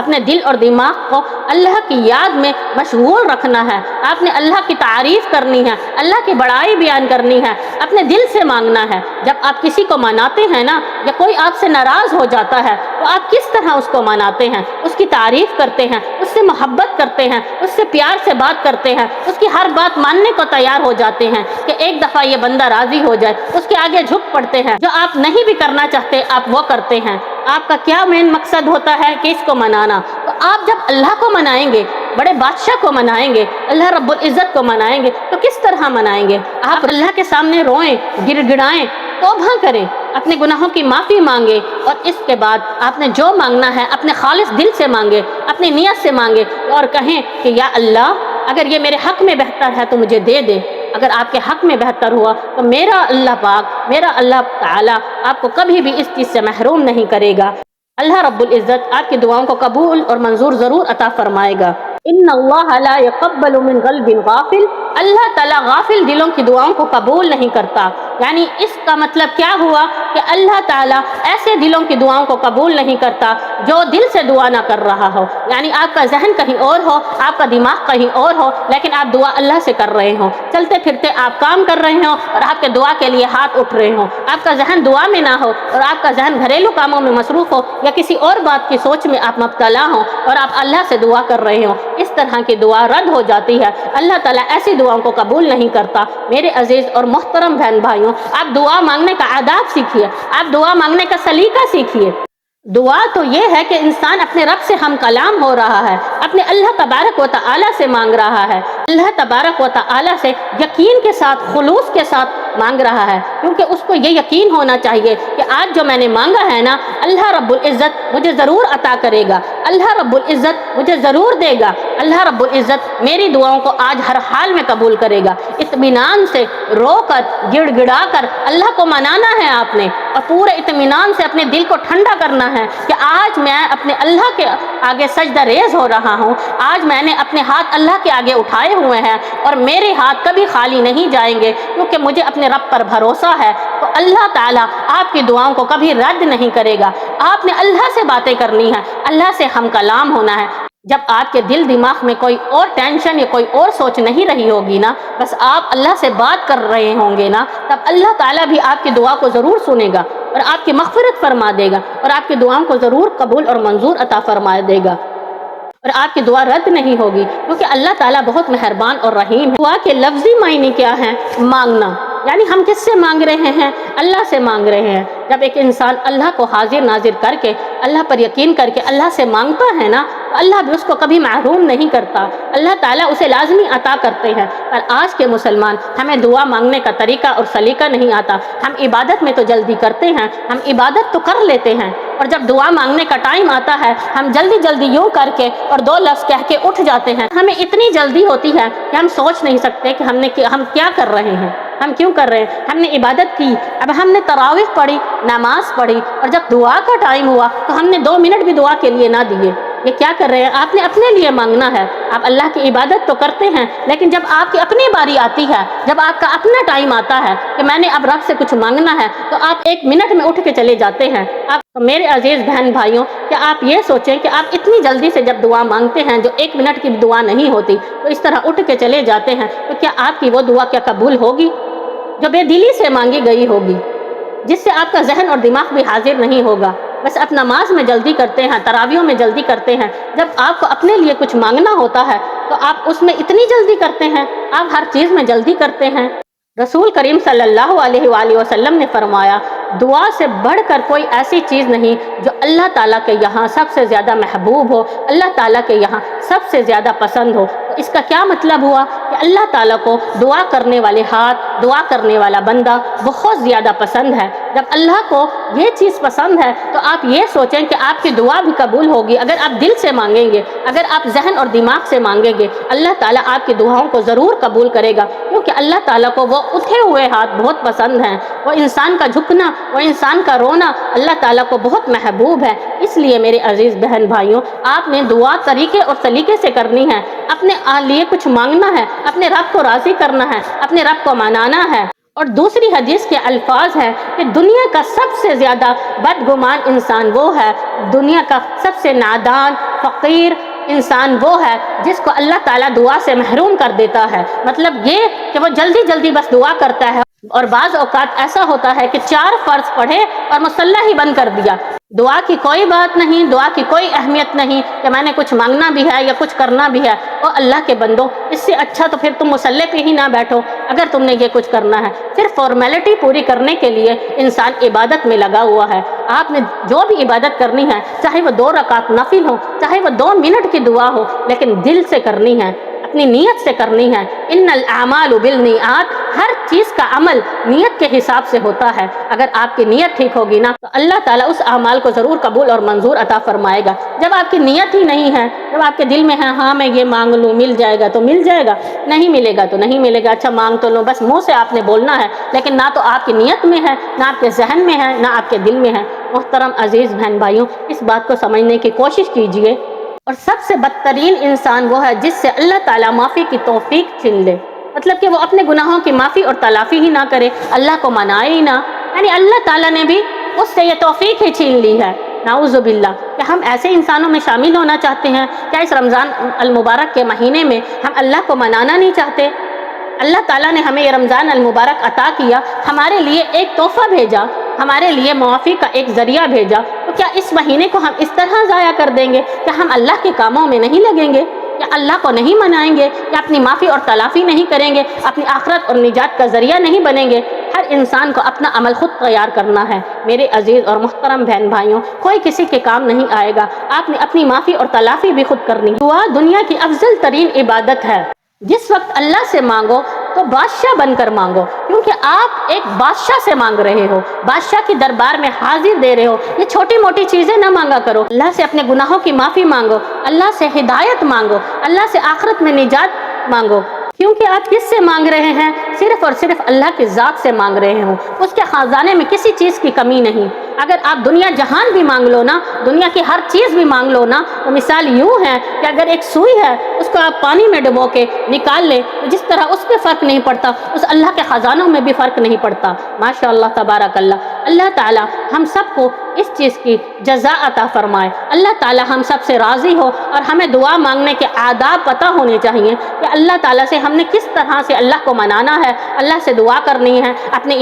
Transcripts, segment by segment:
اپنے دل اور دماغ کو اللہ کی یاد میں مشغول رکھنا ہے، آپ نے اللہ کی تعریف کرنی ہے، اللہ کی بڑائی بیان کرنی ہے، اپنے دل سے مانگنا ہے۔ جب آپ کسی کو مناتے ہیں نا، یا کوئی آپ سے ناراض ہو جاتا ہے تو آپ کس طرح اس کو مناتے ہیں؟ اس کی تعریف کرتے ہیں، اس سے محبت کرتے ہیں، اس سے پیار سے بات کرتے ہیں، اس کی ہر بات ماننے کو تیار ہو جاتے ہیں کہ ایک دفعہ یہ بندہ راضی ہو جائے، اس کے آگے جھک پڑتے ہیں۔ جو آپ نہیں بھی کرنا چاہتے آپ وہ کرتے ہیں۔ آپ کا کیا مین مقصد ہوتا ہے کہ اس کو منانا؟ تو آپ جب اللہ کو منائیں گے، بڑے بادشاہ کو منائیں گے، اللہ رب العزت کو منائیں گے، تو کس طرح منائیں گے؟ آپ اللہ کے سامنے روئیں، گڑ گڑائیں، توبہ کریں، اپنے گناہوں کی معافی مانگے، اور اس کے بعد آپ نے جو مانگنا ہے اپنے خالص دل سے مانگے، اپنی نیت سے مانگے، اور کہیں کہ یا اللہ اگر یہ میرے حق میں بہتر ہے تو مجھے دے دے۔ اگر آپ کے حق میں بہتر ہوا تو میرا اللہ پاک، میرا اللہ تعالی آپ کو کبھی بھی اس چیز سے محروم نہیں کرے گا۔ اللہ رب العزت آپ کی دعاؤں کو قبول اور منظور ضرور عطا فرمائے گا۔ ان اللہ لا يقبل من قلب غافل، اللہ تعالیٰ غافل دلوں کی دعاؤں کو قبول نہیں کرتا۔ یعنی اس کا مطلب کیا ہوا کہ اللہ تعالیٰ ایسے دلوں کی دعاؤں کو قبول نہیں کرتا جو دل سے دعا نہ کر رہا ہو، یعنی آپ کا ذہن کہیں اور ہو، آپ کا دماغ کہیں اور ہو، لیکن آپ دعا اللہ سے کر رہے ہوں، چلتے پھرتے آپ کام کر رہے ہوں اور آپ کے دعا کے لیے ہاتھ اٹھ رہے ہوں، آپ کا ذہن دعا میں نہ ہو اور آپ کا ذہن گھریلو کاموں میں مصروف ہو یا کسی اور بات کی سوچ میں آپ مبتلا ہوں اور آپ اللہ سے دعا کر رہے ہوں، اس طرح کی دعا رد ہو جاتی ہے۔ اللہ تعالیٰ ایسی دعاؤں کو قبول نہیں کرتا۔ میرے عزیز اور محترم بہن بھائیوں، آپ دعا مانگنے کا آداب سیکھیے، آپ دعا مانگنے کا سلیقہ سیکھیے۔ دعا تو یہ ہے کہ انسان اپنے رب سے ہم کلام ہو رہا ہے، اپنے اللہ تبارک و تعالی سے مانگ رہا ہے، اللہ تبارک و تعالی سے یقین کے ساتھ، خلوص کے ساتھ مانگ رہا ہے، کیونکہ اس کو یہ یقین ہونا چاہیے کہ آج جو میں نے مانگا ہے نا، اللہ رب العزت مجھے ضرور عطا کرے گا، اللہ رب العزت مجھے ضرور دے گا، اللہ رب العزت میری دعاؤں کو آج ہر حال میں قبول کرے گا۔ اطمینان سے رو کر، گڑ گڑا کر اللہ کو منانا ہے آپ نے، اور پورے اطمینان سے اپنے دل کو ٹھنڈا کرنا ہے کہ آج میں اپنے اللہ کے آگے سجدہ ریز ہو رہا ہوں، آج میں نے اپنے ہاتھ اللہ کے آگے اٹھائے ہوئے ہیں اور میرے ہاتھ کبھی خالی نہیں جائیں گے، کیونکہ مجھے اپنے رب پر بھروسہ ہے۔ تو اللہ تعالیٰ آپ کی دعاؤں کو کبھی رد نہیں کرے گا۔ آپ نے اللہ سے باتیں کرنی ہے، اللہ سے ہم کلام ہونا ہے۔ جب آپ کے دل دماغ میں کوئی اور ٹینشن یا کوئی اور سوچ نہیں رہی ہوگی نا، بس آپ اللہ سے بات کر رہے ہوں گے نا، تب اللہ تعالیٰ بھی آپ کی دعا کو ضرور سنے گا اور آپ کی مغفرت فرما دے گا اور آپ کی دعاؤں کو ضرور قبول اور منظور عطا فرما دے گا، اور آپ کی دعا رد نہیں ہوگی، کیونکہ اللہ تعالیٰ بہت مہربان اور رحیم ہے۔ دعا کے لفظی معنی کیا ہے؟ مانگنا، یعنی ہم کس سے مانگ رہے ہیں؟ اللہ سے مانگ رہے ہیں۔ جب ایک انسان اللہ کو حاضر ناظر کر کے، اللہ پر یقین کر کے اللہ سے مانگتا ہے نا، تو اللہ بھی اس کو کبھی محروم نہیں کرتا، اللہ تعالیٰ اسے لازمی عطا کرتے ہیں۔ پر آج کے مسلمان، ہمیں دعا مانگنے کا طریقہ اور سلیقہ نہیں آتا۔ ہم عبادت میں تو جلدی کرتے ہیں، ہم عبادت تو کر لیتے ہیں، اور جب دعا مانگنے کا ٹائم آتا ہے ہم جلدی جلدی یوں کر کے اور دو لفظ کہہ کے اٹھ جاتے ہیں۔ ہمیں اتنی جلدی ہوتی ہے کہ ہم سوچ نہیں سکتے کہ ہم کیا کر رہے ہیں، ہم کیوں کر رہے ہیں۔ ہم نے عبادت کی، اب ہم نے تراویح پڑھی، نماز پڑھی، اور جب دعا کا ٹائم ہوا تو ہم نے 2 منٹ بھی دعا کے لیے نہ دیے۔ یہ کیا کر رہے ہیں؟ آپ نے اپنے لیے مانگنا ہے۔ آپ اللہ کی عبادت تو کرتے ہیں، لیکن جب آپ کی اپنی باری آتی ہے، جب آپ کا اپنا ٹائم آتا ہے کہ میں نے اب رب سے کچھ مانگنا ہے، تو آپ 1 منٹ میں اٹھ کے چلے جاتے ہیں۔ میرے عزیز بہن بھائیوں، کیا آپ یہ سوچیں کہ آپ اتنی جلدی سے جب دعا مانگتے ہیں جو 1 منٹ کی دعا نہیں ہوتی، تو اس طرح اٹھ کے چلے جاتے ہیں، تو کیا آپ کی وہ دعا کیا قبول ہوگی جو بے دلی سے مانگی گئی ہوگی، جس سے آپ کا ذہن اور دماغ بھی حاضر نہیں ہوگا؟ بس آپ نماز میں جلدی کرتے ہیں، تراویحوں میں جلدی کرتے ہیں، جب آپ کو اپنے لیے کچھ مانگنا ہوتا ہے تو آپ اس میں اتنی جلدی کرتے ہیں، آپ ہر چیز میں جلدی کرتے ہیں۔ رسول کریم صلی اللہ علیہ وآلہ وسلم نے فرمایا، دعا سے بڑھ کر کوئی ایسی چیز نہیں جو اللہ تعالیٰ کے یہاں سب سے زیادہ محبوب ہو، اللہ تعالیٰ کے یہاں سب سے زیادہ پسند ہو۔ تو اس کا کیا مطلب ہوا کہ اللہ تعالیٰ کو دعا کرنے والے ہاتھ، دعا کرنے والا بندہ بہت زیادہ پسند ہے۔ جب اللہ کو یہ چیز پسند ہے تو آپ یہ سوچیں کہ آپ کی دعا بھی قبول ہوگی۔ اگر آپ دل سے مانگیں گے، اگر آپ ذہن اور دماغ سے مانگیں گے، اللہ تعالیٰ آپ کی دعاؤں کو ضرور قبول کرے گا، کیونکہ اللہ تعالیٰ کو وہ اٹھے ہوئے ہاتھ بہت پسند ہیں، وہ انسان کا جھکنا، وہ انسان کا رونا اللہ تعالیٰ کو بہت محبوب ہے۔ اس لیے میرے عزیز بہن بھائیوں، آپ نے دعا طریقے اور سلیقے سے کرنی ہے، اپنے لیے کچھ مانگنا ہے، اپنے رب کو راضی کرنا ہے، اپنے رب کو منانا ہے۔ اور دوسری حدیث کے الفاظ ہیں کہ دنیا کا سب سے زیادہ بدگمان انسان وہ ہے، دنیا کا سب سے نادان فقیر انسان وہ ہے جس کو اللہ تعالیٰ دعا سے محروم کر دیتا ہے۔ مطلب یہ کہ وہ جلدی جلدی بس دعا کرتا ہے، اور بعض اوقات ایسا ہوتا ہے کہ 4 فرض پڑھے اور مصلی ہی بند کر دیا، دعا کی کوئی بات نہیں، دعا کی کوئی اہمیت نہیں کہ میں نے کچھ مانگنا بھی ہے یا کچھ کرنا بھی ہے۔ اور اللہ کے بندو، اس سے اچھا تو پھر تم مصلی پہ ہی نہ بیٹھو اگر تم نے یہ کچھ کرنا ہے۔ صرف فارمیلٹی پوری کرنے کے لیے انسان عبادت میں لگا ہوا ہے۔ آپ نے جو بھی عبادت کرنی ہے، چاہے وہ 2 رکعت نفل ہو، چاہے وہ 2 منٹ کی دعا ہو، لیکن دل سے کرنی ہے، اپنی نیت سے کرنی ہے۔ ان الاعمال بالنیات، ہر چیز کا عمل نیت کے حساب سے ہوتا ہے۔ اگر آپ کی نیت ٹھیک ہوگی نا تو اللہ تعالیٰ اس اعمال کو ضرور قبول اور منظور عطا فرمائے گا۔ جب آپ کی نیت ہی نہیں ہے، جب آپ کے دل میں ہے ہاں میں یہ مانگ لوں مل جائے گا تو مل جائے گا، نہیں ملے گا تو نہیں ملے گا، اچھا مانگ تو لو، بس منہ سے آپ نے بولنا ہے، لیکن نہ تو آپ کی نیت میں ہے، نہ آپ کے ذہن میں ہے، نہ آپ کے دل میں ہے۔ محترم عزیز بہن بھائیوں، اس بات کو سمجھنے کی کوشش کیجئے۔ اور سب سے بدترین انسان وہ ہے جس سے اللہ تعالیٰ معافی کی توفیق چھین لے، مطلب کہ وہ اپنے گناہوں کی معافی اور تلافی ہی نہ کرے، اللہ کو منائے ہی نہ، یعنی اللہ تعالیٰ نے بھی اس سے یہ توفیق ہی چھین لی ہے۔ نعوذ باللہ، کہ ہم ایسے انسانوں میں شامل ہونا چاہتے ہیں کیا اس رمضان المبارک کے مہینے میں ہم اللہ کو منانا نہیں چاہتے؟ اللہ تعالیٰ نے ہمیں یہ رمضان المبارک عطا کیا، ہمارے لیے ایک تحفہ بھیجا، ہمارے لیے معافی کا ایک ذریعہ بھیجا، تو کیا اس مہینے کو ہم اس طرح ضائع کر دیں گے؟ کیا ہم اللہ کے کاموں میں نہیں لگیں گے؟ یا اللہ کو نہیں منائیں گے؟ یا اپنی معافی اور تلافی نہیں کریں گے؟ اپنی آخرت اور نجات کا ذریعہ نہیں بنیں گے؟ ہر انسان کو اپنا عمل خود تیار کرنا ہے میرے عزیز اور محترم بہن بھائیوں، کوئی کسی کے کام نہیں آئے گا، آپ نے اپنی معافی اور تلافی بھی خود کرنی ہے۔ دعا دنیا کی افضل ترین عبادت ہے۔ جس وقت اللہ سے مانگو تو بادشاہ بن کر مانگو، کیونکہ آپ ایک بادشاہ سے مانگ رہے ہو، بادشاہ کی دربار میں حاضر دے رہے ہو۔ یہ چھوٹی موٹی چیزیں نہ مانگا کرو، اللہ سے اپنے گناہوں کی معافی مانگو، اللہ سے ہدایت مانگو، اللہ سے آخرت میں نجات مانگو، کیونکہ آپ کس سے مانگ رہے ہیں؟ صرف اور صرف اللہ کی ذات سے مانگ رہے ہوں، اس کے خزانے میں کسی چیز کی کمی نہیں۔ اگر آپ دنیا جہان بھی مانگ لو نا، دنیا کی ہر چیز بھی مانگ لو نا، تو مثال یوں ہے کہ اگر ایک سوئی ہے اس کو آپ پانی میں ڈبو کے نکال لیں تو جس طرح اس پہ فرق نہیں پڑتا، اس اللہ کے خزانوں میں بھی فرق نہیں پڑتا۔ ماشاء اللہ تبارک اللہ۔ اللہ تعالیٰ ہم سب کو اس چیز کی جزا عطا فرمائے، اللہ تعالیٰ ہم سب سے راضی ہو، اور ہمیں دعا مانگنے کے آداب پتہ ہونے چاہیے کہ اللہ تعالیٰ سے ہم نے کس طرح سے اللہ کو منانا ہے، اللہ سے دعا کرنی ہے، اپنے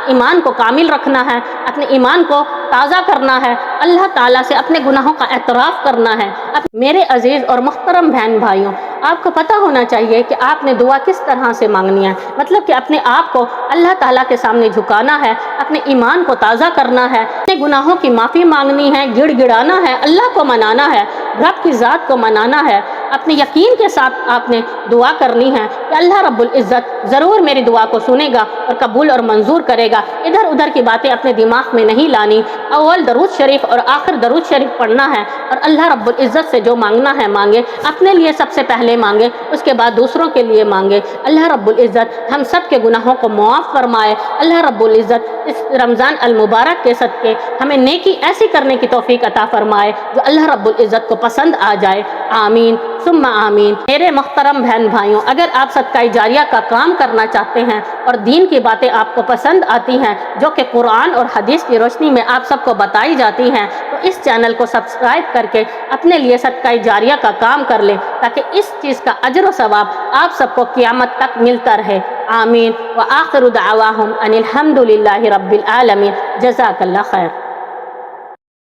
ایمان کو کامل رکھنا ہے، اپنے ایمان کو تازہ کرنا ہے، اللہ تعالیٰ سے اپنے گناہوں کا اعتراف کرنا ہے۔ میرے عزیز اور محترم بہن بھائیوں، آپ کو پتہ ہونا چاہیے کہ آپ نے دعا کس طرح سے مانگنی ہے، مطلب کہ اپنے آپ کو اللہ تعالیٰ کے سامنے جھکانا ہے، اپنے ایمان کو تازہ کرنا ہے، اپنے گناہوں کی معافی مانگنی ہے، گڑ گڑانا ہے، اللہ کو منانا ہے، رب کی ذات کو منانا ہے، اپنے یقین کے ساتھ آپ نے دعا کرنی ہے کہ اللہ رب العزت ضرور میری دعا کو سنے گا اور قبول اور منظور کرے گا۔ ادھر ادھر کی باتیں اپنے دماغ میں نہیں لانی، اول درود شریف اور آخر درود شریف پڑھنا ہے، اور اللہ رب العزت سے جو مانگنا ہے مانگے، اپنے لیے سب سے پہلے مانگے، اس کے بعد دوسروں کے لیے مانگے۔ اللہ رب العزت ہم سب کے گناہوں کو معاف فرمائے۔ اللہ رب العزت اس رمضان المبارک کے صدقے ہمیں نیکی ایسی کرنے کی توفیق عطا فرمائے جو اللہ رب العزت کو پسند آ جائے۔ آمین ثم آمین۔ میرے محترم بہن بھائیوں، اگر آپ صدقہ جاریہ کا کام کرنا چاہتے ہیں اور دین کی باتیں آپ کو پسند آتی ہیں جو کہ قرآن اور حدیث کی روشنی میں آپ سب کو بتائی جاتی ہیں، تو اس چینل کو سبسکرائب کر کے اپنے لیے صدقہ جاریہ کا کام کر لیں، تاکہ اس چیز کا اجر و ثواب آپ سب کو قیامت تک ملتا رہے۔ آمین وآخر دعواہم ان الحمد للہ رب العالمین۔ جزاک اللہ خیر۔